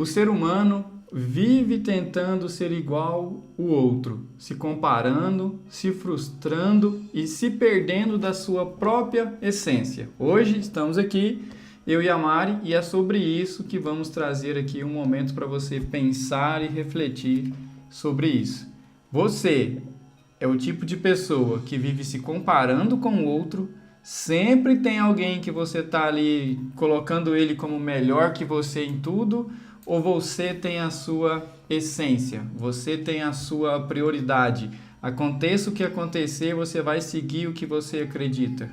O ser humano vive tentando ser igual ao outro, se comparando, se frustrando e se perdendo da sua própria essência. Hoje estamos aqui, eu e a Mari, e é sobre isso que vamos trazer aqui um momento para você pensar e refletir sobre isso. Você é o tipo de pessoa que vive se comparando com o outro, sempre tem alguém que você está ali colocando ele como melhor que você em tudo, ou você tem a sua essência, você tem a sua prioridade. Aconteça o que acontecer, você vai seguir o que você acredita.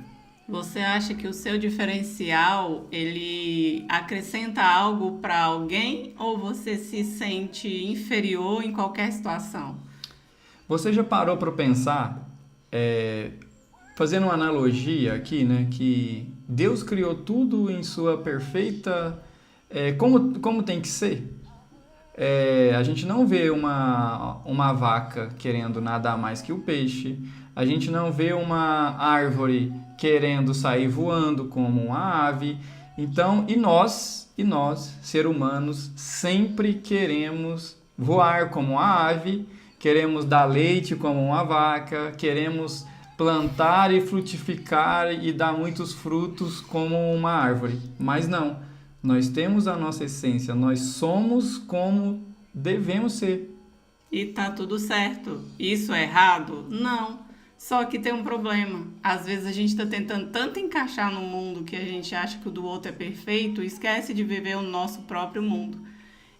Você acha que o seu diferencial, ele acrescenta algo para alguém ou você se sente inferior em qualquer situação? Você já parou para pensar, fazendo uma analogia aqui, né, que Deus criou tudo em sua perfeita, como tem que ser? A gente não vê uma vaca querendo nadar mais que o peixe, a gente não vê uma árvore querendo sair voando como uma ave. Então, e nós, seres humanos, sempre queremos voar como uma ave, queremos dar leite como uma vaca, queremos plantar e frutificar e dar muitos frutos como uma árvore. Mas não, nós temos a nossa essência, nós somos como devemos ser. E tá tudo certo. Isso é errado? Não. Só que tem um problema. Às vezes a gente está tentando tanto encaixar no mundo que a gente acha que o do outro é perfeito e esquece de viver o nosso próprio mundo.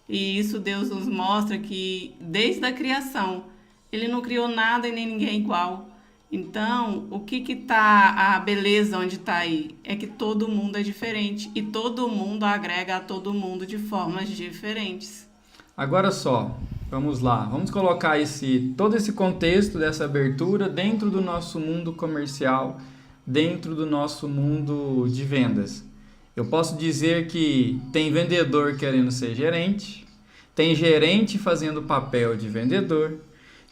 E isso Deus nos mostra que desde a criação Ele não criou nada e nem ninguém igual. Então, o que tá a beleza onde está aí? É que todo mundo é diferente e todo mundo agrega a todo mundo de formas diferentes. Agora só, vamos lá, vamos colocar todo esse contexto dessa abertura dentro do nosso mundo comercial, dentro do nosso mundo de vendas. Eu posso dizer que tem vendedor querendo ser gerente, tem gerente fazendo papel de vendedor,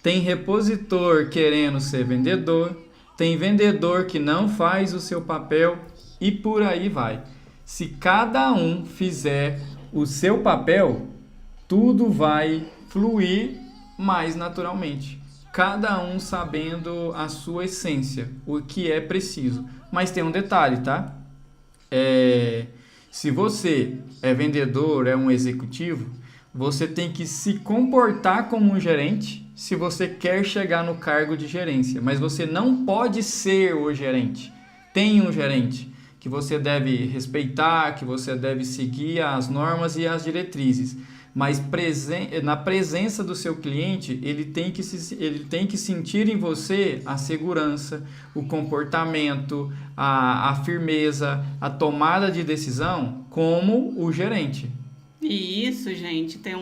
tem repositor querendo ser vendedor, tem vendedor que não faz o seu papel e por aí vai. Se cada um fizer o seu papel, tudo vai fluir mais naturalmente. Cada um sabendo a sua essência, o que é preciso. Mas tem um detalhe, tá? Se você é vendedor, é um executivo, você tem que se comportar como um gerente se você quer chegar no cargo de gerência. Mas você não pode ser o gerente. Tem um gerente que você deve respeitar, que você deve seguir as normas e as diretrizes. Mas na presença do seu cliente, ele tem que sentir em você a segurança, o comportamento, a firmeza, a tomada de decisão como o gerente. E isso, gente, tem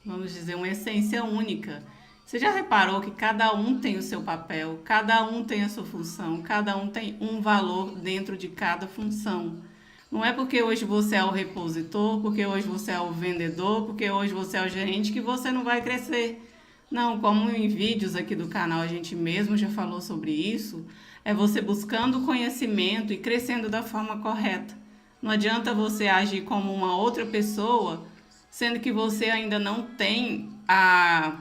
vamos dizer, uma essência única. Você já reparou que cada um tem o seu papel, cada um tem a sua função, cada um tem um valor dentro de cada função. Não é porque hoje você é o repositor, porque hoje você é o vendedor, porque hoje você é o gerente que você não vai crescer. Não, como em vídeos aqui do canal a gente mesmo já falou sobre isso, é você buscando conhecimento e crescendo da forma correta. Não adianta você agir como uma outra pessoa, sendo que você ainda não tem a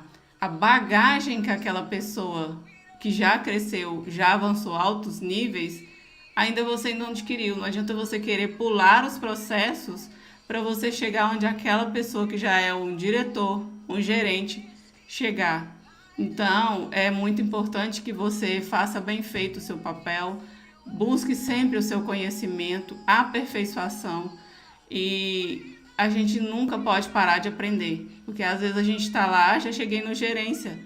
bagagem que aquela pessoa que já cresceu, já avançou altos níveis, ainda você não adquiriu. Não adianta você querer pular os processos para você chegar onde aquela pessoa que já é um diretor, um gerente, chegar. Então, é muito importante que você faça bem feito o seu papel, busque sempre o seu conhecimento, a aperfeiçoação, e a gente nunca pode parar de aprender, porque às vezes a gente está lá, já cheguei no gerência,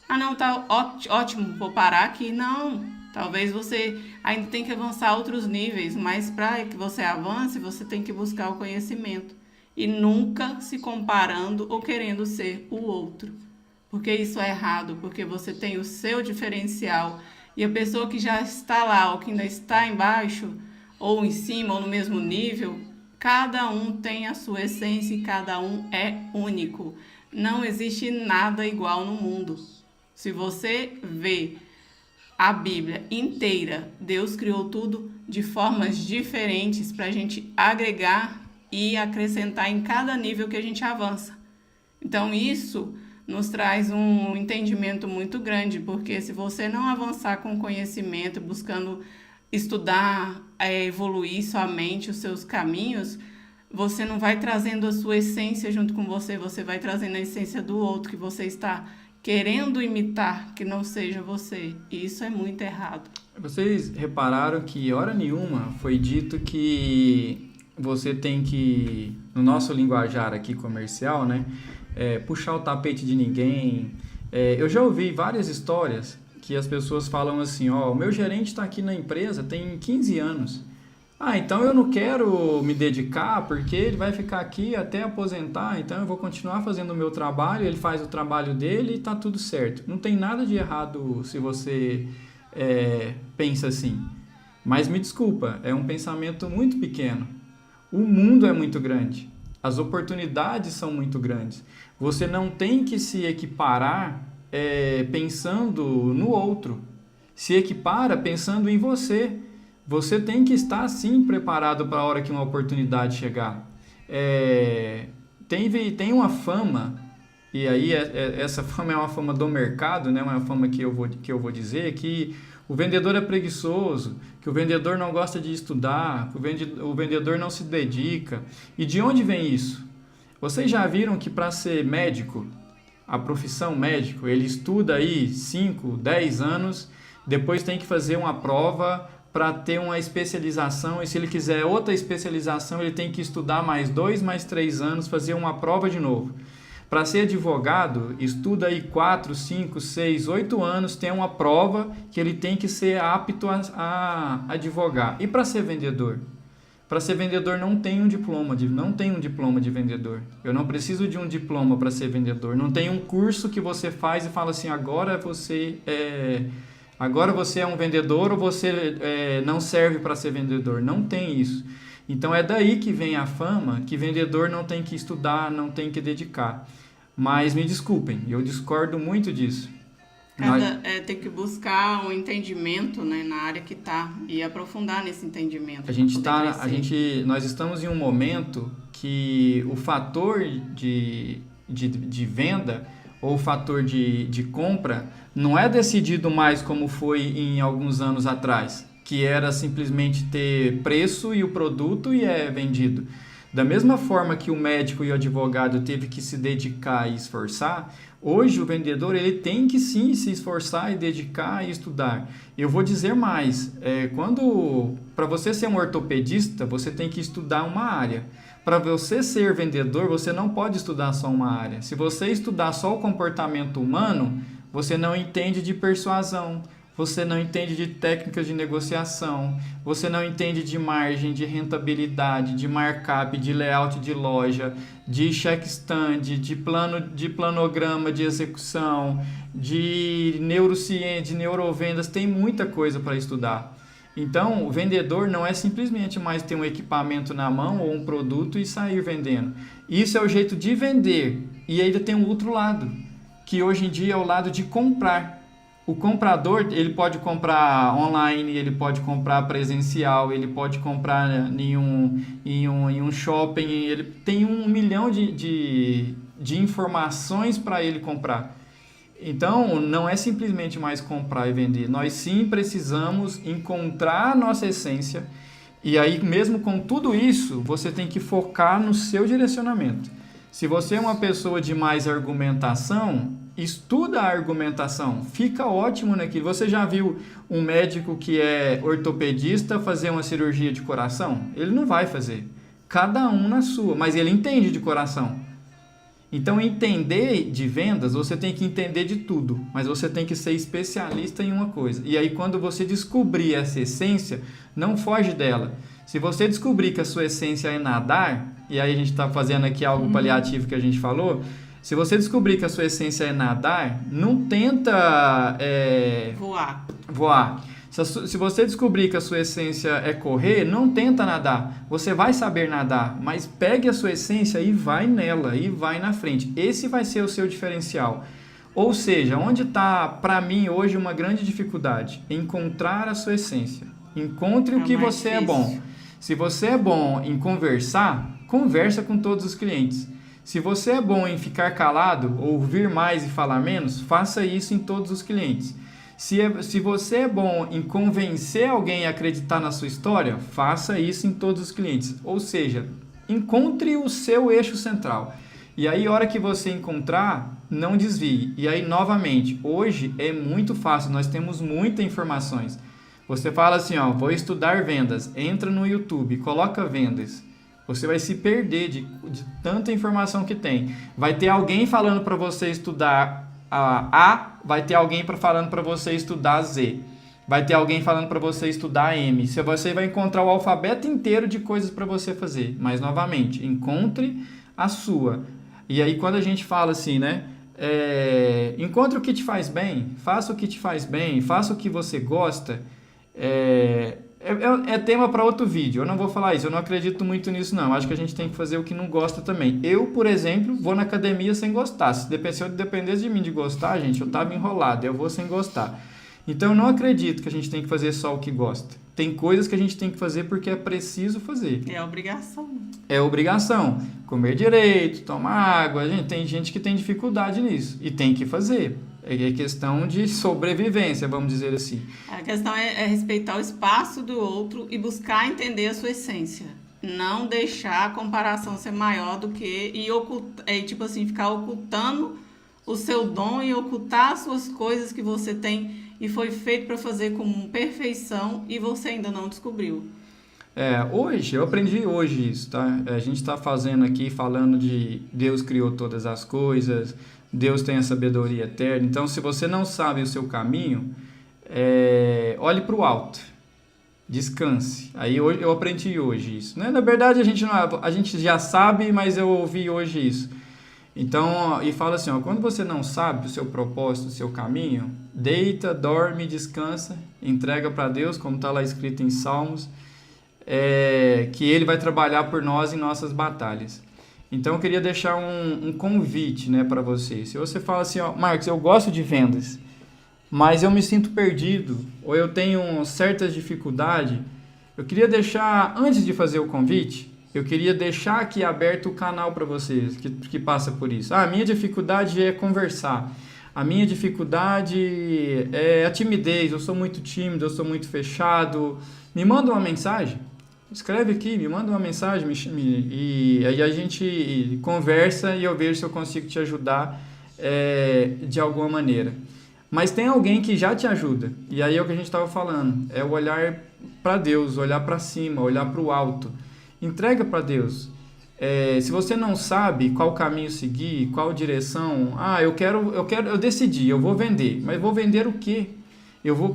não, tá ótimo, vou parar aqui. Não, talvez você ainda tenha que avançar outros níveis, mas para que você avance, você tem que buscar o conhecimento e nunca se comparando ou querendo ser o outro, porque isso é errado, porque você tem o seu diferencial. E a pessoa que já está lá, ou que ainda está embaixo, ou em cima, ou no mesmo nível, cada um tem a sua essência e cada um é único. Não existe nada igual no mundo. Se você vê a Bíblia inteira, Deus criou tudo de formas diferentes para a gente agregar e acrescentar em cada nível que a gente avança. Então, isso nos traz um entendimento muito grande, porque se você não avançar com conhecimento, buscando estudar, evoluir sua mente, os seus caminhos, você não vai trazendo a sua essência junto com você, você vai trazendo a essência do outro que você está querendo imitar, que não seja você. E isso é muito errado. Vocês repararam que hora nenhuma foi dito que você tem que, no nosso linguajar aqui comercial, né, puxar o tapete de ninguém. Eu já ouvi várias histórias que as pessoas falam assim, o meu gerente está aqui na empresa tem 15 anos. Então eu não quero me dedicar porque ele vai ficar aqui até aposentar, então eu vou continuar fazendo o meu trabalho, ele faz o trabalho dele e está tudo certo. Não tem nada de errado se você pensa assim. Mas me desculpa, é um pensamento muito pequeno. O mundo é muito grande. As oportunidades são muito grandes. Você não tem que se equiparar pensando no outro. Se equipara pensando em você. Você tem que estar, sim, preparado para a hora que uma oportunidade chegar. Tem uma fama, e aí essa fama é uma fama do mercado, né? Uma fama que eu vou dizer, que o vendedor é preguiçoso, que o vendedor não gosta de estudar, que o vendedor não se dedica. E de onde vem isso? Vocês já viram que para ser médico, a profissão médico, ele estuda aí 5, 10 anos, depois tem que fazer uma prova para ter uma especialização, e se ele quiser outra especialização, ele tem que estudar mais 2, mais 3 anos, fazer uma prova de novo. Para ser advogado, estuda aí 4, 5, 6, 8 anos, tem uma prova que ele tem que ser apto a advogar. E para ser vendedor? Para ser vendedor não tem um diploma de vendedor. Eu não preciso de um diploma para ser vendedor. Não tem um curso que você faz e fala assim, agora você é um vendedor ou você não serve para ser vendedor. Não tem isso. Então é daí que vem a fama que vendedor não tem que estudar, não tem que dedicar. Mas me desculpem, eu discordo muito disso. Tem que buscar um entendimento, né, na área que está e aprofundar nesse entendimento. Nós estamos em um momento que o fator de venda ou o fator de compra não é decidido mais como foi em alguns anos atrás, que era simplesmente ter preço e o produto e é vendido. Da mesma forma que o médico e o advogado teve que se dedicar e esforçar, hoje o vendedor ele tem que sim se esforçar e dedicar e estudar. Eu vou dizer mais, para você ser um ortopedista, você tem que estudar uma área. Para você ser vendedor, você não pode estudar só uma área. Se você estudar só o comportamento humano, você não entende de persuasão, você não entende de técnicas de negociação, você não entende de margem, de rentabilidade, de markup, de layout de loja, de check stand, de planograma de execução, de neurociência, de neurovendas, tem muita coisa para estudar. Então, o vendedor não é simplesmente mais ter um equipamento na mão ou um produto e sair vendendo. Isso é o jeito de vender. E ainda tem um outro lado, que hoje em dia é o lado de comprar. O comprador, ele pode comprar online, ele pode comprar presencial, ele pode comprar em um shopping, ele tem 1 milhão de informações para ele comprar. Então, não é simplesmente mais comprar e vender. Nós sim precisamos encontrar a nossa essência e aí, mesmo com tudo isso, você tem que focar no seu direcionamento. Se você é uma pessoa de mais argumentação, estuda a argumentação, fica ótimo naquilo. Você já viu um médico que é ortopedista fazer uma cirurgia de coração? Ele não vai fazer. Cada um na sua, mas ele entende de coração. Então, entender de vendas, você tem que entender de tudo, mas você tem que ser especialista em uma coisa. E aí, quando você descobrir essa essência, não foge dela. Se você descobrir que a sua essência é nadar, e aí a gente está fazendo aqui algo paliativo que a gente falou, se você descobrir que a sua essência é nadar, não tenta voar. Se você descobrir que a sua essência é correr, não tenta nadar. Você vai saber nadar, mas pegue a sua essência e vai nela, e vai na frente. Esse vai ser o seu diferencial. Ou seja, onde está, para mim, hoje uma grande dificuldade? Encontrar a sua essência. Encontre o que você é bom. Se você é bom em conversar, conversa com todos os clientes. Se você é bom em ficar calado, ouvir mais e falar menos, faça isso em todos os clientes. Se você é bom em convencer alguém a acreditar na sua história, faça isso em todos os clientes. Ou seja, encontre o seu eixo central. E aí, a hora que você encontrar, não desvie. E aí, novamente, hoje é muito fácil, nós temos muitas informações. Você fala assim, ó, vou estudar vendas, entra no YouTube, coloca vendas. Você vai se perder de tanta informação que tem. Vai ter alguém falando para você estudar A, vai ter alguém falando para você estudar Z. Vai ter alguém falando para você estudar M. Você vai encontrar o alfabeto inteiro de coisas para você fazer. Mas, novamente, encontre a sua. E aí, quando a gente fala assim, né? Encontre o que te faz bem, faça o que te faz bem, faça o que você gosta. É tema para outro vídeo. Eu não vou falar isso, eu não acredito muito nisso, não. Acho que a gente tem que fazer o que não gosta também. Eu, por exemplo, vou na academia sem gostar. Se dependesse de mim de gostar, gente, eu tava enrolado, eu vou sem gostar. Então, eu não acredito que a gente tem que fazer só o que gosta. Tem coisas que a gente tem que fazer porque é preciso fazer. É obrigação. É obrigação. Comer direito, tomar água. Tem gente que tem dificuldade nisso e tem que fazer. É questão de sobrevivência, vamos dizer assim. A questão é respeitar o espaço do outro e buscar entender a sua essência. Não deixar a comparação ser maior do que... tipo assim, ficar ocultando o seu dom e ocultar as suas coisas que você tem e foi feito para fazer com perfeição e você ainda não descobriu. Hoje, eu aprendi hoje isso, tá? A gente está fazendo aqui, falando de Deus criou todas as coisas, Deus tem a sabedoria eterna. Então, se você não sabe o seu caminho, olhe para o alto, descanse. Aí eu aprendi hoje isso, né? Na verdade, a gente já sabe, mas eu ouvi hoje isso. Então, e fala assim, ó, quando você não sabe o seu propósito, o seu caminho, deita, dorme, descansa, entrega para Deus, como está lá escrito em Salmos, que Ele vai trabalhar por nós em nossas batalhas. Então, eu queria deixar um convite, né, para você. Se você fala assim, ó, Marcos, eu gosto de vendas, mas eu me sinto perdido, ou eu tenho certas dificuldades, eu queria deixar, antes de fazer o convite, eu queria deixar aqui aberto o canal para vocês que passa por isso. A minha dificuldade é conversar. A minha dificuldade é a timidez. Eu sou muito tímido, eu sou muito fechado. Me manda uma mensagem. Escreve aqui, me manda uma mensagem. E aí a gente conversa e eu vejo se eu consigo te ajudar de alguma maneira. Mas tem alguém que já te ajuda. E aí é o que a gente estava falando. É o olhar para Deus, olhar para cima, olhar para o alto. Entrega para Deus. Se você não sabe qual caminho seguir, qual direção, eu decidi, eu vou vender, mas vou vender o quê?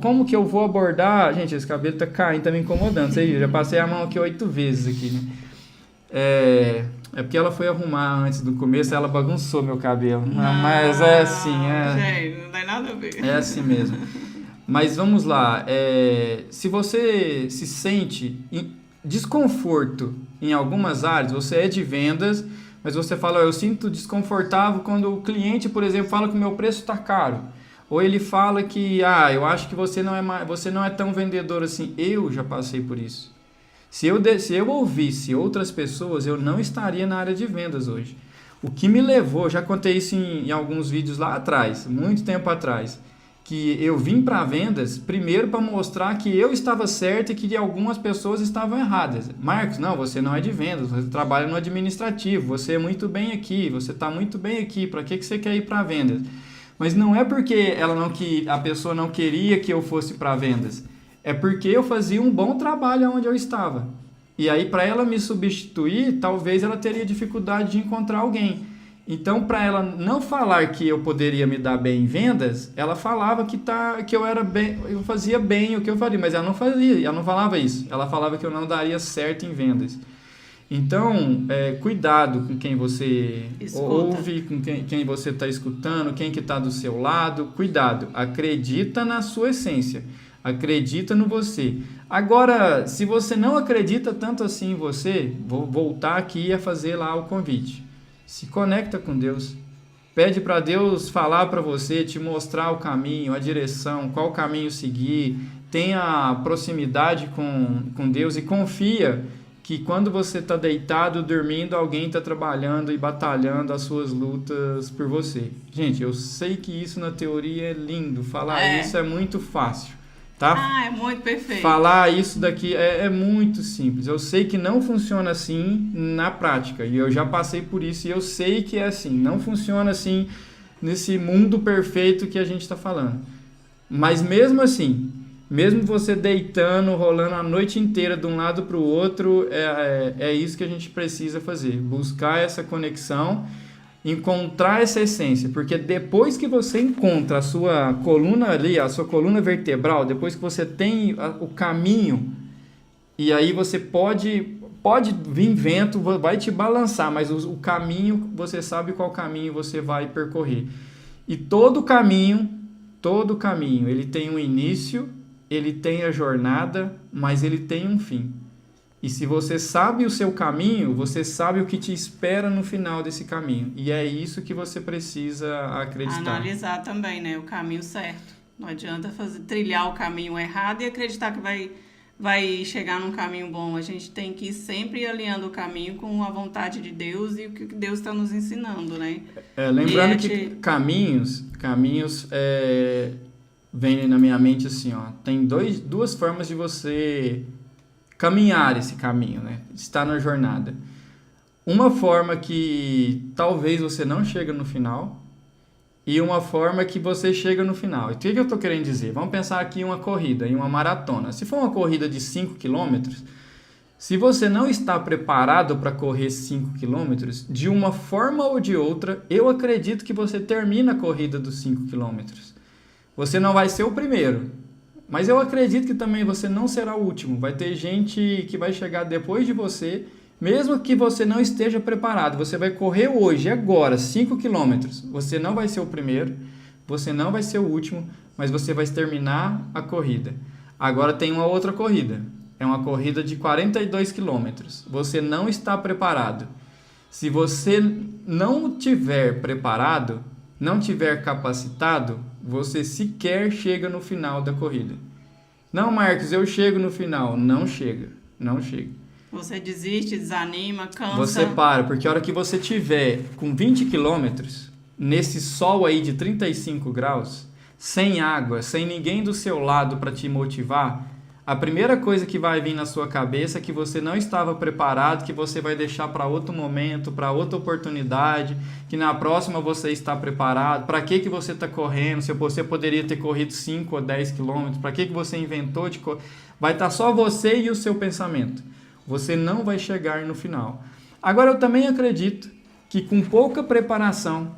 Como que eu vou abordar? Gente, esse cabelo tá caindo, tá me incomodando, você viu? Já passei a mão aqui 8 vezes aqui, né? É porque ela foi arrumar antes do começo, ela bagunçou meu cabelo. Mas é assim, Gente, não tem nada a ver. É assim mesmo. Mas vamos lá. Se você se sente desconforto em algumas áreas, você é de vendas, mas você fala, eu sinto desconfortável quando o cliente, por exemplo, fala que o meu preço está caro. Ou ele fala que, eu acho que você não é tão vendedor assim. Eu já passei por isso. Se eu ouvisse outras pessoas, eu não estaria na área de vendas hoje. O que me levou, já contei isso em alguns vídeos lá atrás, muito tempo atrás, que eu vim para vendas primeiro para mostrar que eu estava certo e que algumas pessoas estavam erradas. Marcos, não, você não é de vendas, você trabalha no administrativo, você é muito bem aqui, você está muito bem aqui, para que você quer ir para vendas? Mas não é porque a pessoa não queria que eu fosse para vendas, é porque eu fazia um bom trabalho onde eu estava. E aí, para ela me substituir, talvez ela teria dificuldade de encontrar alguém. Então, para ela não falar que eu poderia me dar bem em vendas, ela falava que eu fazia bem o que eu faria, mas ela não falava isso. Ela falava que eu não daria certo em vendas. Então, cuidado com quem você ouve, com quem você está escutando, quem que está do seu lado. Cuidado, acredita na sua essência, acredita no você. Agora, se você não acredita tanto assim em você, vou voltar aqui a fazer lá o convite. Se conecta com Deus, pede para Deus falar para você, te mostrar o caminho, a direção, qual caminho seguir, tenha proximidade com Deus e confia que quando você está deitado, dormindo, alguém está trabalhando e batalhando as suas lutas por você. Gente, eu sei que isso na teoria é lindo, falar isso é muito fácil, tá? É muito perfeito. Falar isso daqui é muito simples. Eu sei que não funciona assim na prática, e eu já passei por isso, e eu sei que é assim, não funciona assim nesse mundo perfeito que a gente está falando. Mas mesmo assim, mesmo você deitando, rolando a noite inteira de um lado para o outro, é isso que a gente precisa fazer. Buscar essa conexão, encontrar essa essência. Porque depois que você encontra a sua coluna ali, a sua coluna vertebral, depois que você tem o caminho, e aí você pode vir vento, vai te balançar, mas o caminho, você sabe qual caminho você vai percorrer. E todo caminho, ele tem um início, ele tem a jornada, mas ele tem um fim. E se você sabe o seu caminho, você sabe o que te espera no final desse caminho. E é isso que você precisa acreditar. Analisar também, né? O caminho certo. Não adianta trilhar o caminho errado e acreditar que vai chegar num caminho bom. A gente tem que ir sempre alinhando o caminho com a vontade de Deus e o que Deus está nos ensinando, né? Lembrando que caminhos vem na minha mente assim, ó, tem duas formas de você caminhar esse caminho, né? Estar na jornada. Uma forma que talvez você não chega no final e uma forma que você chega no final. E o que eu estou querendo dizer? Vamos pensar aqui em uma corrida, em uma maratona. Se for uma corrida de 5 quilômetros, se você não está preparado para correr 5 quilômetros, de uma forma ou de outra, eu acredito que você termina a corrida dos 5 quilômetros. Você não vai ser o primeiro, mas eu acredito que também você não será o último. Vai ter gente que vai chegar depois de você, mesmo que você não esteja preparado. Você vai correr hoje, agora, 5 quilômetros. Você não vai ser o primeiro, você não vai ser o último, mas você vai terminar a corrida. Agora tem uma outra corrida. É uma corrida de 42 quilômetros. Você não está preparado. Se você não tiver preparado, não tiver capacitado, você sequer chega no final da corrida. Não, Marcos, eu chego no final. Não chega. Você desiste, desanima, cansa. Você para, porque a hora que você tiver com 20 quilômetros, nesse sol aí de 35 graus, sem água, sem ninguém do seu lado para te motivar, a primeira coisa que vai vir na sua cabeça é que você não estava preparado, que você vai deixar para outro momento, para outra oportunidade, que na próxima você está preparado. Para que você está correndo? Se você poderia ter corrido 5 ou 10 quilômetros, para que você inventou de correr? Vai estar só você e o seu pensamento. Você não vai chegar no final. Agora, eu também acredito que com pouca preparação,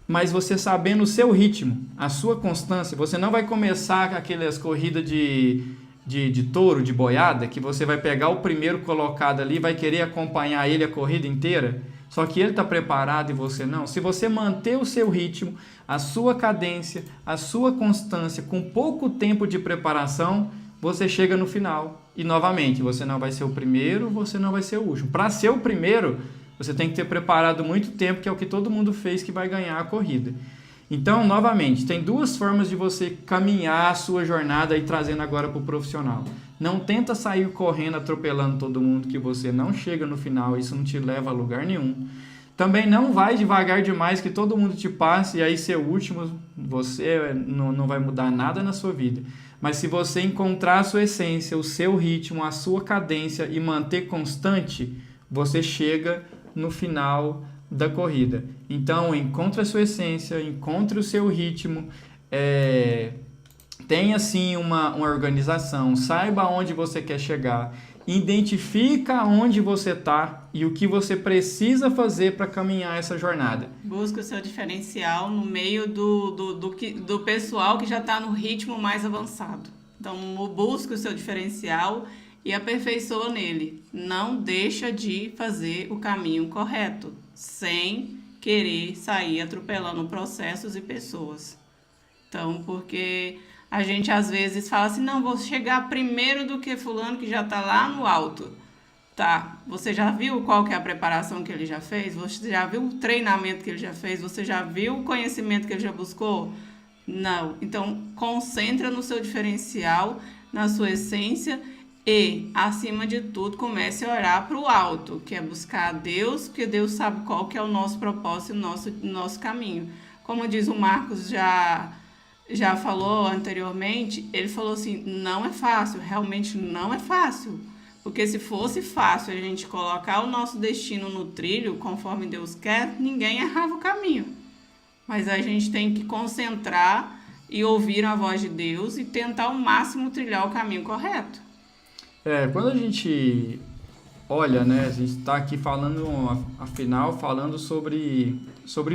mas você sabendo o seu ritmo, a sua constância, você não vai começar com aquelas corridas de touro, de boiada, que você vai pegar o primeiro colocado ali, vai querer acompanhar ele a corrida inteira, só que ele está preparado e você não. Se você manter o seu ritmo, a sua cadência, a sua constância, com pouco tempo de preparação, você chega no final. E novamente, você não vai ser o primeiro, você não vai ser o último. Para ser o primeiro, você tem que ter preparado muito tempo, que é o que todo mundo fez que vai ganhar a corrida. Então, novamente, tem duas formas de você caminhar a sua jornada e trazendo agora para o profissional. Não tenta sair correndo, atropelando todo mundo, que você não chega no final, isso não te leva a lugar nenhum. Também não vai devagar demais, que todo mundo te passe e aí ser o último, você não vai mudar nada na sua vida. Mas se você encontrar a sua essência, o seu ritmo, a sua cadência e manter constante, você chega no final da corrida. Então, encontre a sua essência, encontre o seu ritmo, tenha sim uma organização, saiba aonde você quer chegar, identifica onde você está e o que você precisa fazer para caminhar essa jornada. Busca o seu diferencial no meio do pessoal que já está no ritmo mais avançado. Então, busca o seu diferencial e aperfeiçoa nele. Não deixa de fazer o caminho correto, sem querer sair atropelando processos e pessoas. Então, porque a gente às vezes fala assim, não, vou chegar primeiro do que fulano que já está lá no alto. Tá, você já viu qual que é a preparação que ele já fez? Você já viu o treinamento que ele já fez? Você já viu o conhecimento que ele já buscou? Não. Então, concentra no seu diferencial, na sua essência E, acima de tudo, comece a orar para o alto, que é buscar a Deus, porque Deus sabe qual que é o nosso propósito e o nosso caminho. Como diz o Marcos já falou anteriormente, ele falou assim, não é fácil, realmente não é fácil. Porque se fosse fácil a gente colocar o nosso destino no trilho, conforme Deus quer, ninguém errava o caminho. Mas a gente tem que concentrar e ouvir a voz de Deus e tentar ao máximo trilhar o caminho correto. Quando a gente olha, né, a gente está aqui falando, afinal, falando sobre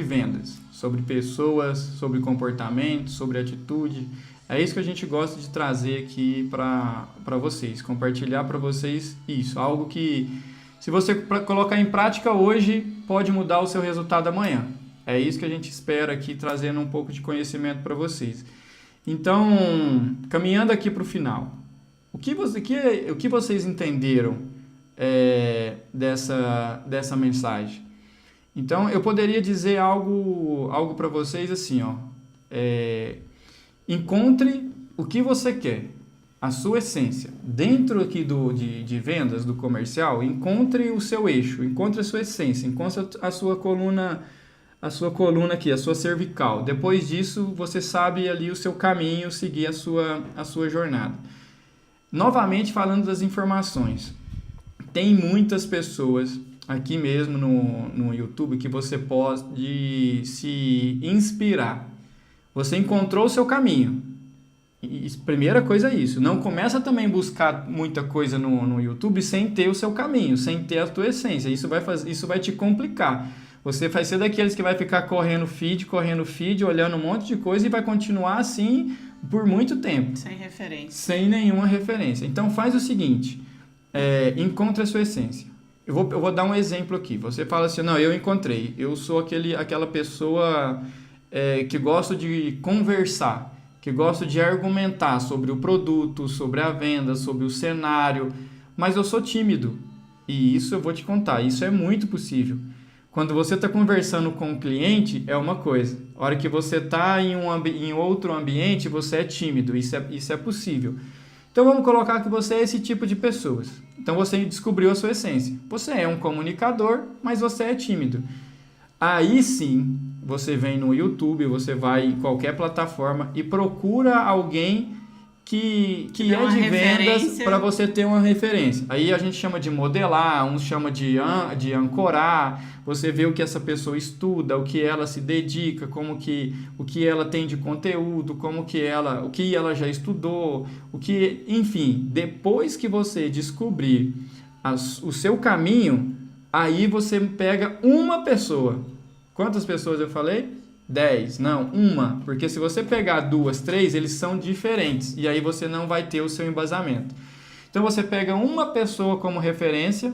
vendas, sobre pessoas, sobre comportamento, sobre atitude. É isso que a gente gosta de trazer aqui para vocês, compartilhar para vocês isso, algo que, se você colocar em prática hoje, pode mudar o seu resultado amanhã. É isso que a gente espera aqui, trazendo um pouco de conhecimento para vocês. Então, caminhando aqui para o final, o que vocês entenderam dessa mensagem? Então, eu poderia dizer algo para vocês assim, ó. Encontre o que você quer, a sua essência. Dentro aqui de vendas, do comercial, encontre o seu eixo, encontre a sua essência, encontre a sua coluna aqui, a sua cervical. Depois disso, você sabe ali o seu caminho, seguir a sua jornada. Novamente, falando das informações. Tem muitas pessoas aqui mesmo no YouTube que você pode se inspirar. Você encontrou o seu caminho. E primeira coisa é isso. Não começa também a buscar muita coisa no YouTube sem ter o seu caminho, sem ter a tua essência. Isso vai te complicar. Você vai ser daqueles que vai ficar correndo feed, olhando um monte de coisa e vai continuar assim por muito tempo. Sem referência. Sem nenhuma referência. Então faz o seguinte, encontre a sua essência. Eu vou dar um exemplo aqui. Você fala assim, não, eu encontrei. Eu sou aquela pessoa que gosta de conversar, que gosta de argumentar sobre o produto, sobre a venda, sobre o cenário, mas eu sou tímido. E isso eu vou te contar, isso é muito possível. Quando você está conversando com o cliente, é uma coisa. A hora que você está em outro ambiente, você é tímido. Isso é possível. Então, vamos colocar que você é esse tipo de pessoas. Então, você descobriu a sua essência. Você é um comunicador, mas você é tímido. Aí, sim, você vem no YouTube, você vai em qualquer plataforma e procura alguém que é de vendas para você ter uma referência. Aí a gente chama de modelar, uns chama de ancorar, você vê o que essa pessoa estuda, o que ela se dedica, o que ela tem de conteúdo, o que ela já estudou, enfim, depois que você descobrir o seu caminho, aí você pega uma pessoa. Quantas pessoas eu falei? 10, não, uma, porque se você pegar 2, 3, eles são diferentes, e aí você não vai ter o seu embasamento. Então você pega uma pessoa como referência,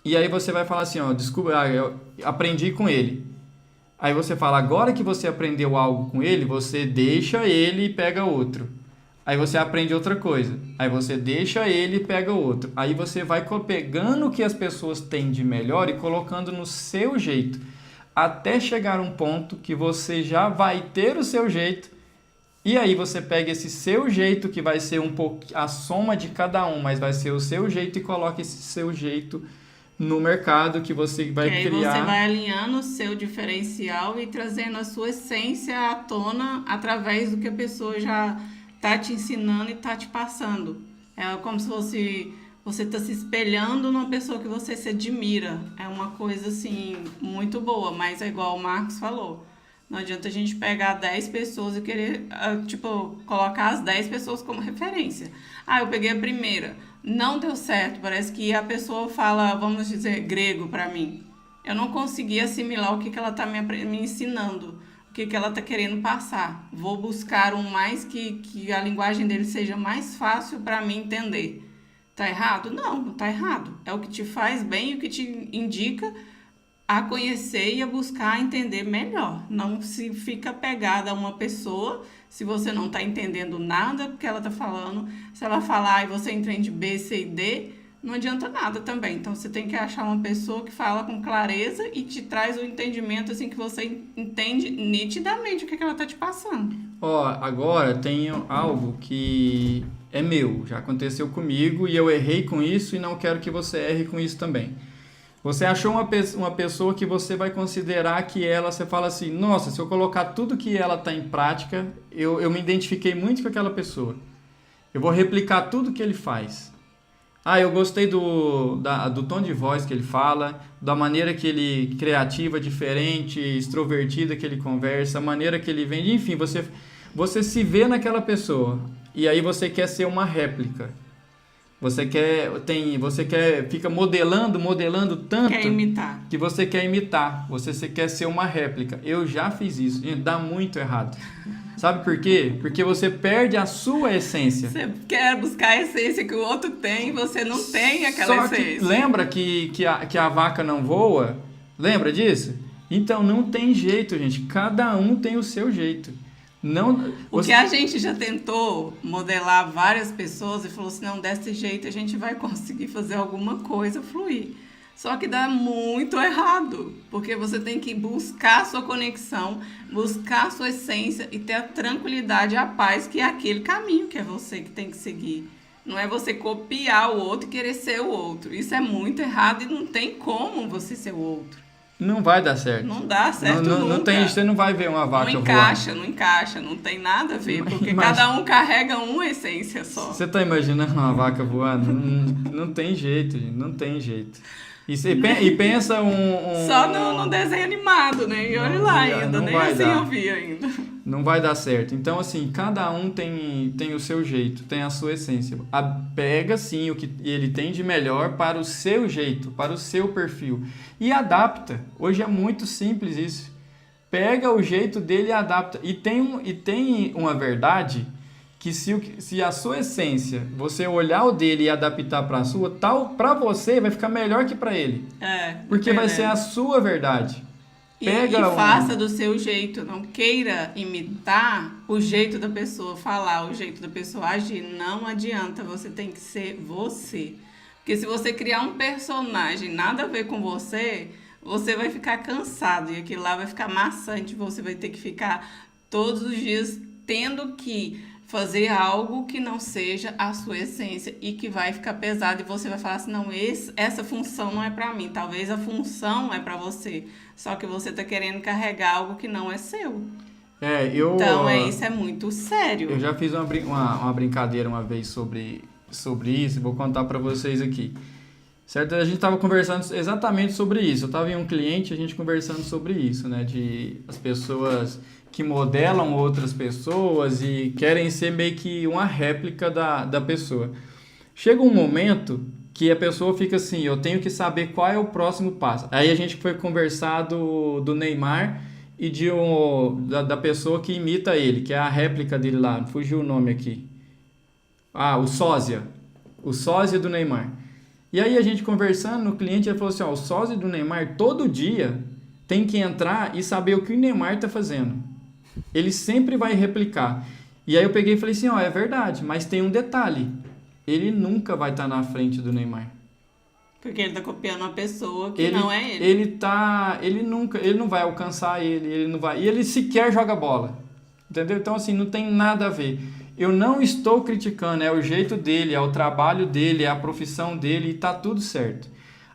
e aí você vai falar assim, ó, desculpa, eu aprendi com ele. Aí você fala, agora que você aprendeu algo com ele, você deixa ele e pega outro. Aí você aprende outra coisa, aí você deixa ele e pega outro. Aí você vai pegando o que as pessoas têm de melhor e colocando no seu jeito, até chegar um ponto que você já vai ter o seu jeito, e aí você pega esse seu jeito, que vai ser um pouco a soma de cada um, mas vai ser o seu jeito, e coloca esse seu jeito no mercado que você vai criar. Aí você vai alinhando o seu diferencial e trazendo a sua essência à tona através do que a pessoa já está te ensinando e está te passando. É como se fosse... Você está se espelhando numa pessoa que você se admira. É uma coisa, assim, muito boa. Mas é igual o Marcos falou. Não adianta a gente pegar 10 pessoas e querer, colocar as 10 pessoas como referência. Eu peguei a primeira. Não deu certo. Parece que a pessoa fala, vamos dizer, grego para mim. Eu não consegui assimilar o que ela está me ensinando. O que ela está querendo passar. Vou buscar um mais que a linguagem dele seja mais fácil para mim entender. Tá errado? Não tá errado. É o que te faz bem e o que te indica a conhecer e a buscar entender melhor. Não se fica pegada a uma pessoa se você não tá entendendo nada que ela tá falando. Se ela falar e você entende B, C e D, não adianta nada também. Então você tem que achar uma pessoa que fala com clareza e te traz o entendimento assim que você entende nitidamente o que ela tá te passando. Agora tem algo que é meu, já aconteceu comigo e eu errei com isso e não quero que você erre com isso também. Você achou uma pessoa que você vai considerar que ela, você fala assim, nossa, se eu colocar tudo que ela está em prática, eu me identifiquei muito com aquela pessoa. Eu vou replicar tudo que ele faz. Ah, eu gostei do tom de voz que ele fala, da maneira que ele criativa, diferente, extrovertida que ele conversa, a maneira que ele vende, enfim, você se vê naquela pessoa e aí você quer ser uma réplica. Fica modelando tanto Quer imitar. que você quer imitar, você quer ser uma réplica. Eu já fiz isso, gente, dá muito errado. Sabe por quê? Porque você perde a sua essência. Você quer buscar a essência que o outro tem e você não tem aquela essência. Só que lembra que a vaca não voa? Lembra disso? Então não tem jeito, gente. Cada um tem o seu jeito. O que a gente já tentou modelar várias pessoas e falou assim, não, desse jeito a gente vai conseguir fazer alguma coisa fluir. Só que dá muito errado, porque você tem que buscar a sua conexão, buscar a sua essência e ter a tranquilidade e a paz, que é aquele caminho que é você que tem que seguir. Não é você copiar o outro e querer ser o outro. Isso é muito errado e não tem como você ser o outro. Não vai dar certo. Não dá certo nunca. Você não vai ver uma vaca voando. Não encaixa, não tem nada a ver, porque cada um carrega uma essência só. Você tá imaginando uma vaca voando? Não tem jeito, gente, não tem jeito. E pensa Só no desenho animado, né? E olha lá ainda, nem assim eu vi ainda. Não vai dar certo. Então, assim, cada um tem o seu jeito, tem a sua essência. Pega, sim, o que ele tem de melhor para o seu jeito, para o seu perfil. E adapta. Hoje é muito simples isso. Pega o jeito dele e adapta. E tem uma verdade que se a sua essência, você olhar o dele e adaptar para a sua, para você vai ficar melhor que para ele. Porque vai ser a sua verdade. E faça do seu jeito, não queira imitar o jeito da pessoa falar, o jeito da pessoa agir. Não adianta, você tem que ser você. Porque se você criar um personagem nada a ver com você, você vai ficar cansado e aquilo lá vai ficar maçante. Você vai ter que ficar todos os dias tendo que fazer algo que não seja a sua essência e que vai ficar pesado e você vai falar assim, não, essa função não é pra mim, talvez a função é pra você, só que você tá querendo carregar algo que não é seu. Então isso é muito sério. Eu já fiz uma brincadeira uma vez sobre isso, vou contar pra vocês aqui. Certo? A gente estava conversando exatamente sobre isso. Eu estava em um cliente, a gente conversando sobre isso, né? De as pessoas que modelam outras pessoas e querem ser meio que uma réplica da pessoa. Chega um momento que a pessoa fica assim, eu tenho que saber qual é o próximo passo. Aí a gente foi conversar do Neymar e da pessoa que imita ele, que é a réplica dele lá, fugiu o nome aqui. O sósia. O sósia do Neymar. E aí a gente conversando, no cliente, ele falou assim, o sósia do Neymar todo dia tem que entrar e saber o que o Neymar está fazendo. Ele sempre vai replicar. E aí eu peguei e falei assim, é verdade, mas tem um detalhe. Ele nunca vai estar na frente do Neymar. Porque ele está copiando uma pessoa que não é ele. Ele não vai alcançar ele não vai. E ele sequer joga bola. Entendeu? Então, assim, não tem nada a ver. Eu não estou criticando, é o jeito dele, é o trabalho dele, é a profissão dele e tá tudo certo.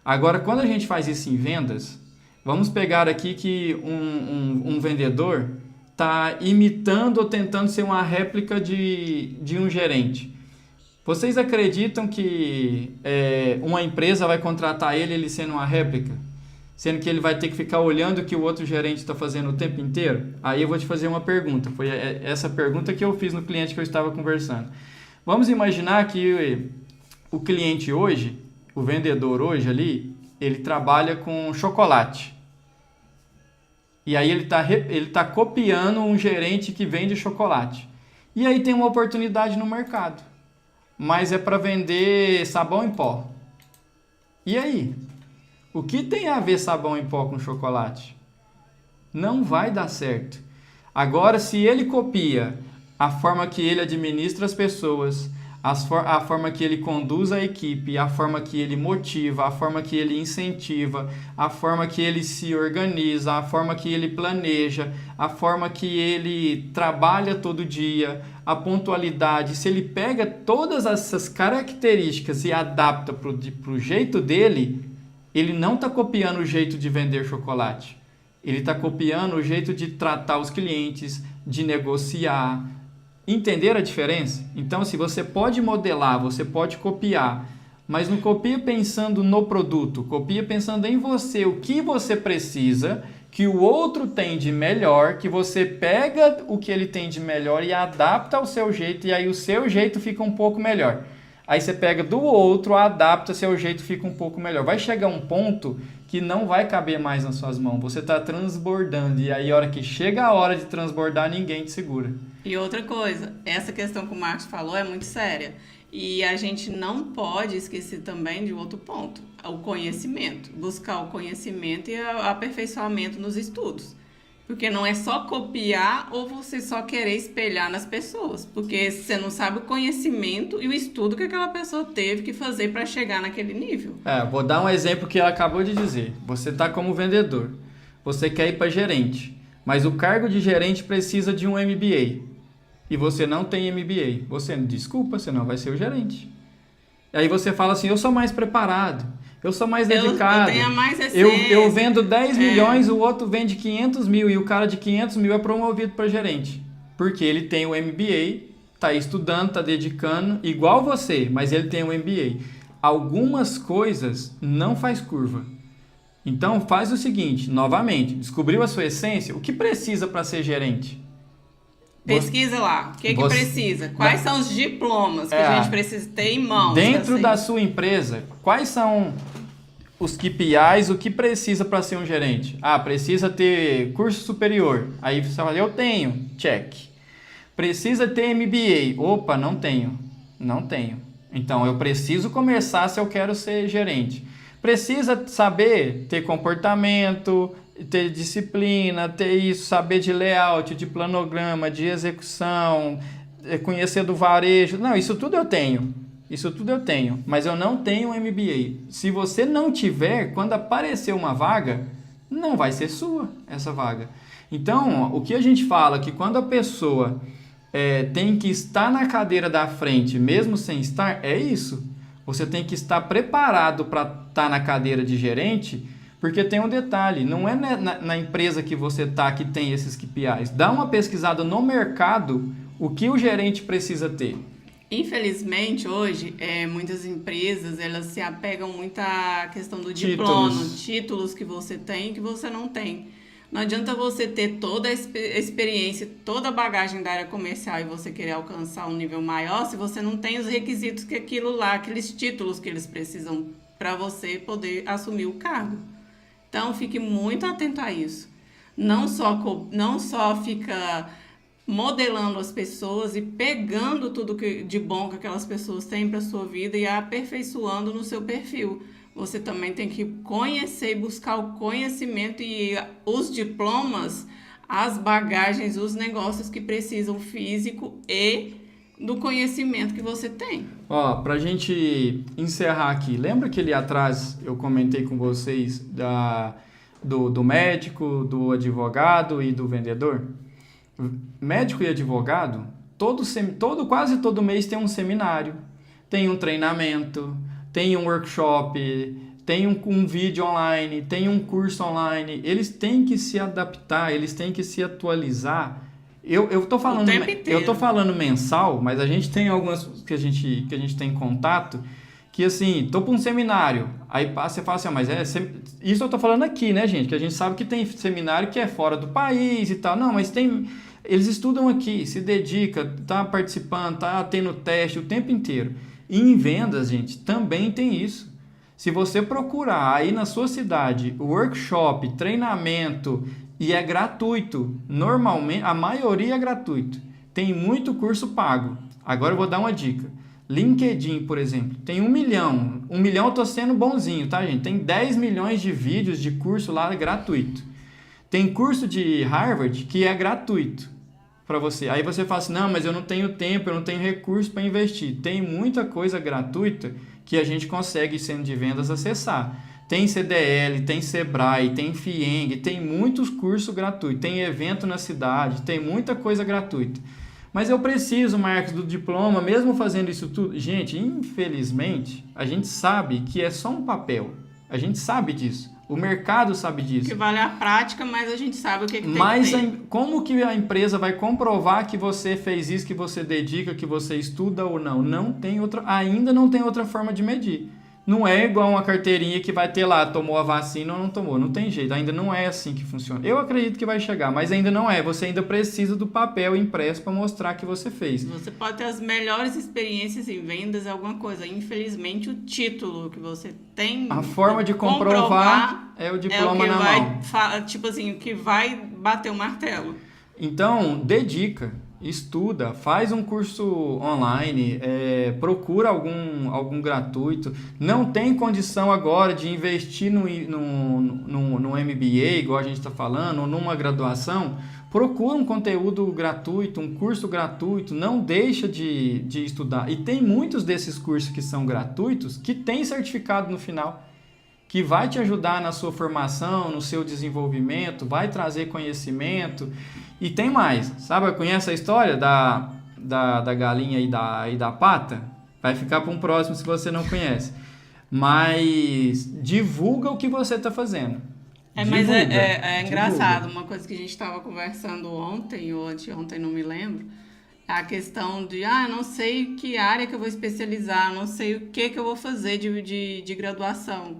Agora, quando a gente faz isso em vendas, vamos pegar aqui que um vendedor está imitando ou tentando ser uma réplica de um gerente. Vocês acreditam que uma empresa vai contratar ele sendo uma réplica? Sendo que ele vai ter que ficar olhando o que o outro gerente está fazendo o tempo inteiro? Aí eu vou te fazer uma pergunta. Foi essa pergunta que eu fiz no cliente que eu estava conversando. Vamos imaginar que o cliente hoje, o vendedor hoje ali, ele trabalha com chocolate. E aí ele tá copiando um gerente que vende chocolate. E aí tem uma oportunidade no mercado. Mas é para vender sabão em pó. E aí? O que tem a ver sabão em pó com chocolate? Não vai dar certo. Agora, se ele copia a forma que ele administra as pessoas, a forma que ele conduz a equipe, a forma que ele motiva, a forma que ele incentiva, a forma que ele se organiza, a forma que ele planeja, a forma que ele trabalha todo dia, a pontualidade. Se ele pega todas essas características e adapta para o jeito dele, ele não está copiando o jeito de vender chocolate. Ele está copiando o jeito de tratar os clientes, de negociar. Entender a diferença? Então, se você pode modelar, você pode copiar, mas não copia pensando no produto, copia pensando em você, o que você precisa, que o outro tem de melhor, que você pega o que ele tem de melhor e adapta ao seu jeito, e aí o seu jeito fica um pouco melhor. Aí você pega do outro, adapta, seu jeito fica um pouco melhor. Vai chegar um ponto que não vai caber mais nas suas mãos. Você está transbordando. E aí, a hora que chega a hora de transbordar, ninguém te segura. E outra coisa, essa questão que o Marcos falou é muito séria. E a gente não pode esquecer também de outro ponto. O conhecimento. Buscar o conhecimento e o aperfeiçoamento nos estudos. Porque não é só copiar ou você só querer espelhar nas pessoas. Porque você não sabe o conhecimento e o estudo que aquela pessoa teve que fazer para chegar naquele nível. Vou dar um exemplo que ela acabou de dizer. Você está como vendedor. Você quer ir para gerente. Mas o cargo de gerente precisa de um MBA. E você não tem MBA. Desculpa, você não vai ser o gerente. Aí você fala assim, eu sou mais preparado. Eu sou mais dedicado. Eu tenho mais essência. Eu vendo 10 milhões, o outro vende 500 mil e o cara de 500 mil é promovido para gerente. Porque ele tem o MBA, está estudando, está dedicando, igual você, mas ele tem o MBA. Algumas coisas não faz curva. Então faz o seguinte, novamente, descobriu a sua essência, o que precisa para ser gerente? Pesquisa lá, o que precisa? Quais são os diplomas que a gente precisa ter em mãos? Dentro da sua empresa, quais são os KPIs, o que precisa para ser um gerente? Precisa ter curso superior. Aí você fala, eu tenho, check. Precisa ter MBA. Opa, não tenho. Então, eu preciso começar se eu quero ser gerente. Precisa saber ter comportamento, ter disciplina, ter isso, saber de layout, de planograma, de execução, conhecer do varejo. Não, isso tudo eu tenho, mas eu não tenho um MBA. Se você não tiver, quando aparecer uma vaga, não vai ser sua essa vaga. Então, o que a gente fala é que quando a pessoa tem que estar na cadeira da frente, mesmo sem estar, é isso. Você tem que estar preparado para estar na cadeira de gerente, porque tem um detalhe, não é na empresa que você está que tem esses KPIs. Dá uma pesquisada no mercado, o que o gerente precisa ter. Infelizmente, hoje, muitas empresas, elas se apegam muito à questão do diploma, títulos que você tem e que você não tem. Não adianta você ter toda a experiência, toda a bagagem da área comercial e você querer alcançar um nível maior se você não tem os requisitos que aquilo lá, aqueles títulos que eles precisam para você poder assumir o cargo. Então, fique muito atento a isso. Não só fica modelando as pessoas e pegando tudo de bom que aquelas pessoas têm para a sua vida e aperfeiçoando no seu perfil. Você também tem que conhecer e buscar o conhecimento e os diplomas, as bagagens, os negócios que precisam físico e do conhecimento que você tem. Pra gente encerrar aqui, lembra que ali atrás eu comentei com vocês do médico, do advogado e do vendedor? Médico e advogado, quase todo mês tem um seminário, tem um treinamento, tem um workshop, tem um vídeo online, tem um curso online. Eles têm que se adaptar, eles têm que se atualizar. Eu tô falando mensal, mas a gente tem algumas que a gente tem contato, que assim, tô para um seminário, aí você fala assim, mas isso eu tô falando aqui, né, gente? Que a gente sabe que tem seminário que é fora do país e tal. Não, mas eles estudam aqui, se dedica, tá participando, tá tendo teste o tempo inteiro. E em vendas, gente, também tem isso. Se você procurar aí na sua cidade o workshop, treinamento, e é gratuito, normalmente, a maioria é gratuito. Tem muito curso pago. Agora eu vou dar uma dica. LinkedIn, por exemplo, tem 1 milhão. 1 milhão eu tô sendo bonzinho, tá, gente? Tem 10 milhões de vídeos de curso lá gratuito. Tem curso de Harvard que é gratuito. para você. Aí você fala assim, não, mas eu não tenho tempo, eu não tenho recurso para investir. Tem muita coisa gratuita que a gente consegue, sendo de vendas, acessar. Tem CDL, tem Sebrae, tem FIENG, tem muitos cursos gratuitos, tem evento na cidade, tem muita coisa gratuita. Mas eu preciso, Marcos, do diploma, mesmo fazendo isso tudo. Gente, infelizmente, a gente sabe que é só um papel. A gente sabe disso. O mercado sabe disso. Que vale a prática, mas a gente sabe o que tem mas que ter. Como que a empresa vai comprovar que você fez isso, que você dedica, que você estuda ou não? Ainda não tem outra forma de medir. Não é igual uma carteirinha que vai ter lá, tomou a vacina ou não tomou. Não tem jeito, ainda não é assim que funciona. Eu acredito que vai chegar, mas ainda não é. Você ainda precisa do papel impresso para mostrar que você fez. Você pode ter as melhores experiências em vendas, alguma coisa. Infelizmente, o título que você tem... A forma de comprovar é o diploma na mão. Tipo assim, o que vai bater o martelo. Então, dedica. Estuda, faz um curso online, procura algum gratuito. Não tem condição agora de investir no MBA, igual a gente está falando, ou numa graduação. Procura um conteúdo gratuito, um curso gratuito, não deixa de estudar. E tem muitos desses cursos que são gratuitos que tem certificado no final, que vai te ajudar na sua formação, no seu desenvolvimento, vai trazer conhecimento. E tem mais, sabe? Conhece a história da galinha e da pata? Vai ficar para um próximo se você não conhece. Mas divulga o que você está fazendo. Mas é engraçado, uma coisa que a gente estava conversando ontem ou anteontem, não me lembro, é a questão de, não sei que área que eu vou especializar, não sei o que eu vou fazer de graduação.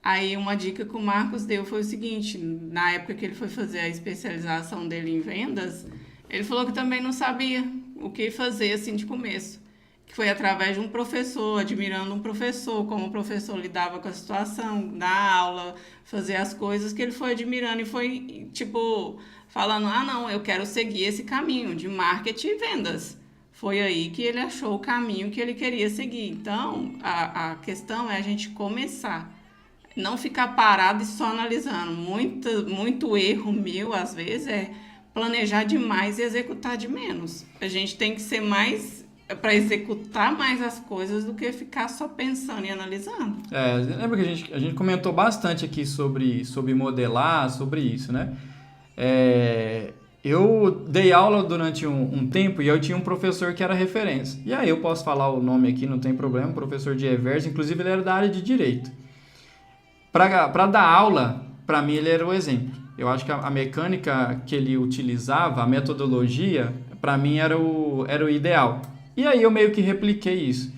Aí uma dica que o Marcos deu foi o seguinte, na época que ele foi fazer a especialização dele em vendas, ele falou que também não sabia o que fazer assim de começo, que foi através de um professor, admirando um professor, como o professor lidava com a situação, dar aula, fazer as coisas, que ele foi admirando e foi, tipo, falando, não, eu quero seguir esse caminho de marketing e vendas. Foi aí que ele achou o caminho que ele queria seguir. Então, a questão é a gente começar. Não ficar parado e só analisando. Muito erro meu, às vezes, é planejar demais e executar de menos. A gente tem que ser mais para executar mais as coisas do que ficar só pensando e analisando. Lembra que a gente comentou bastante aqui sobre modelar, sobre isso, né? Eu dei aula durante um tempo e eu tinha um professor que era referência. E aí eu posso falar o nome aqui, não tem problema, professor de e-commerce, inclusive ele era da área de direito. Para dar aula, para mim ele era o exemplo. Eu acho que a mecânica que ele utilizava, a metodologia, para mim era o ideal. E aí eu meio que repliquei isso.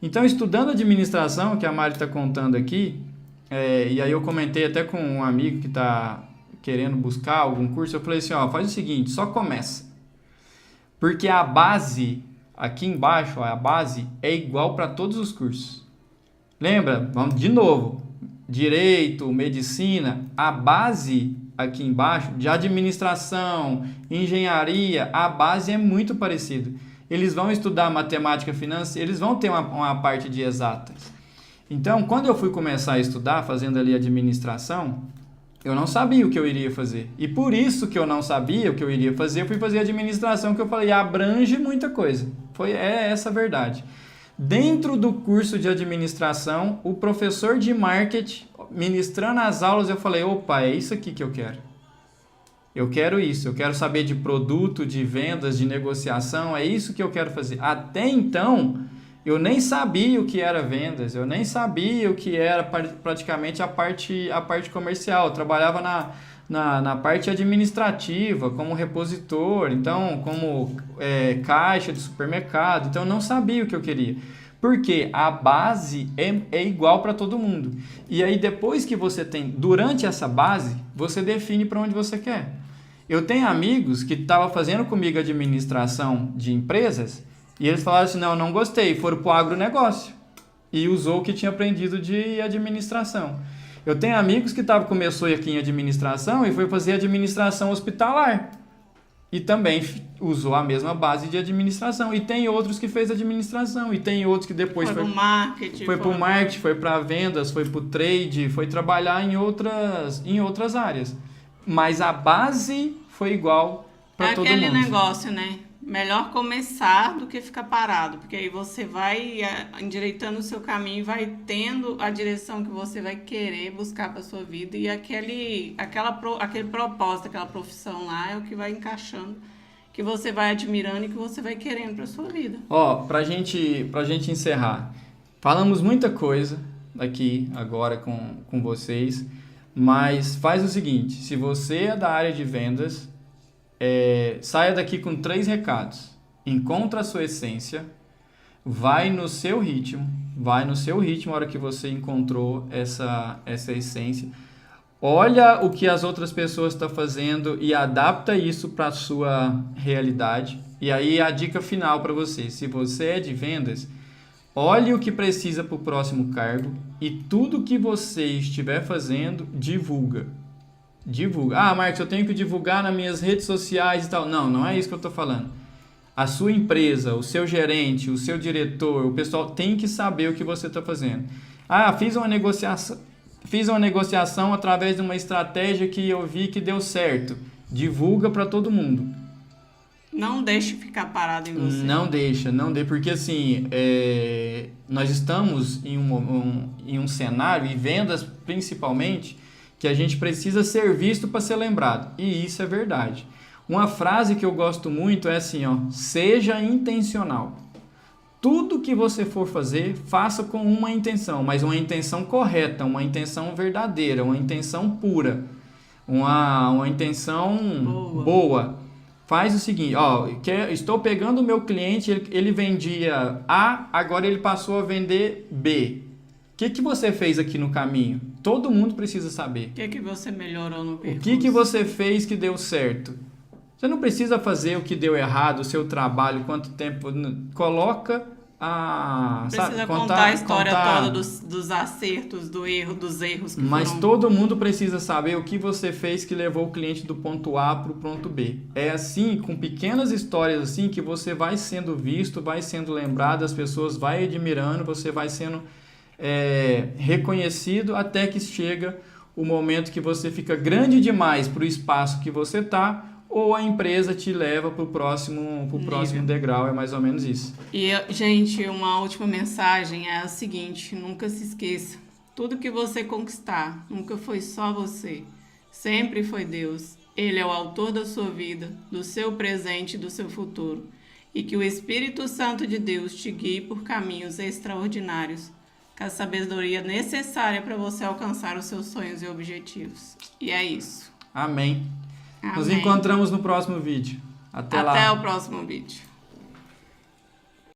Então, estudando administração, que a Mari está contando aqui, e aí eu comentei até com um amigo que está querendo buscar algum curso, eu falei assim, faz o seguinte, só começa. Porque a base, aqui embaixo, a base é igual para todos os cursos. Lembra? Vamos de novo. Direito, medicina, a base aqui embaixo de administração, engenharia, a base é muito parecida. Eles vão estudar matemática financeira, eles vão ter uma parte de exatas. Então, quando eu fui começar a estudar, fazendo ali administração, eu não sabia o que eu iria fazer. E por isso que eu não sabia o que eu iria fazer, eu fui fazer administração, que eu falei, abrange muita coisa. É essa a verdade. Dentro do curso de administração, o professor de marketing, ministrando as aulas, eu falei, opa, é isso aqui que eu quero. Eu quero isso, eu quero saber de produto, de vendas, de negociação, é isso que eu quero fazer. Até então, eu nem sabia o que era vendas, eu nem sabia o que era praticamente a parte comercial. Eu trabalhava na parte administrativa, como repositor, então como caixa de supermercado, então eu não sabia o que eu queria. Porque a base é igual para todo mundo. E aí depois que você tem, durante essa base, você define para onde você quer. Eu tenho amigos que estavam fazendo comigo administração de empresas e eles falaram assim, não gostei, foram para o agronegócio e usou o que tinha aprendido de administração. Eu tenho amigos que começou aqui em administração e foi fazer administração hospitalar e também usou a mesma base de administração. E tem outros que fez administração e tem outros que depois foi para o marketing, foi para vendas, foi para o trade, foi trabalhar em outras áreas. Mas a base foi igual para todo aquele mundo. negócio, né? Melhor começar do que ficar parado, porque aí você vai endireitando o seu caminho e vai tendo a direção que você vai querer buscar para sua vida e aquele propósito, aquela profissão lá é o que vai encaixando, que você vai admirando e que você vai querendo para sua vida. Ó, pra gente encerrar, falamos muita coisa aqui agora com vocês, mas faz o seguinte, se você é da área de vendas, saia daqui com 3 recados. Encontra a sua essência, vai no seu ritmo a hora que você encontrou essa essência. Olha o que as outras pessoas estão fazendo e adapta isso para a sua realidade. E aí a dica final para você, se você é de vendas, olhe o que precisa para o próximo cargo e tudo que você estiver fazendo, divulga. Ah, Marcos, eu tenho que divulgar nas minhas redes sociais e tal. Não, não é isso que eu estou falando. A sua empresa, o seu gerente, o seu diretor, o pessoal tem que saber o que você está fazendo. Ah, fiz uma negociação através de uma estratégia que eu vi que deu certo. Divulga para todo mundo. Não deixe ficar parado em você. Não deixa, porque assim, nós estamos em um cenário, e vendas principalmente, que a gente precisa ser visto para ser lembrado. E isso é verdade. Uma frase que eu gosto muito é assim, ó, seja intencional. Tudo que você for fazer, faça com uma intenção, mas uma intenção correta, uma intenção verdadeira, uma intenção pura, uma intenção boa. Faz o seguinte, ó, estou pegando o meu cliente, ele vendia A, agora ele passou a vender B. O que você fez aqui no caminho? Todo mundo precisa saber. O que você melhorou no percurso? O que você fez que deu certo? Você não precisa fazer o que deu errado, o seu trabalho, quanto tempo. Coloca a... Precisa contar a história toda dos acertos, dos erros que Mas foram... todo mundo precisa saber o que você fez que levou o cliente do ponto A para o ponto B. É assim, com pequenas histórias assim, que você vai sendo visto, vai sendo lembrado, as pessoas vão admirando, você vai sendo reconhecido até que chega o momento que você fica grande demais para o espaço que você está, ou a empresa te leva para o próximo degrau, é mais ou menos isso. E, gente, uma última mensagem é a seguinte, nunca se esqueça, tudo que você conquistar nunca foi só você, sempre foi Deus. Ele é o autor da sua vida, do seu presente e do seu futuro, e que o Espírito Santo de Deus te guie por caminhos extraordinários, com a sabedoria necessária para você alcançar os seus sonhos e objetivos. E é isso. Amém. Nos encontramos no próximo vídeo. Até lá. Até o próximo vídeo.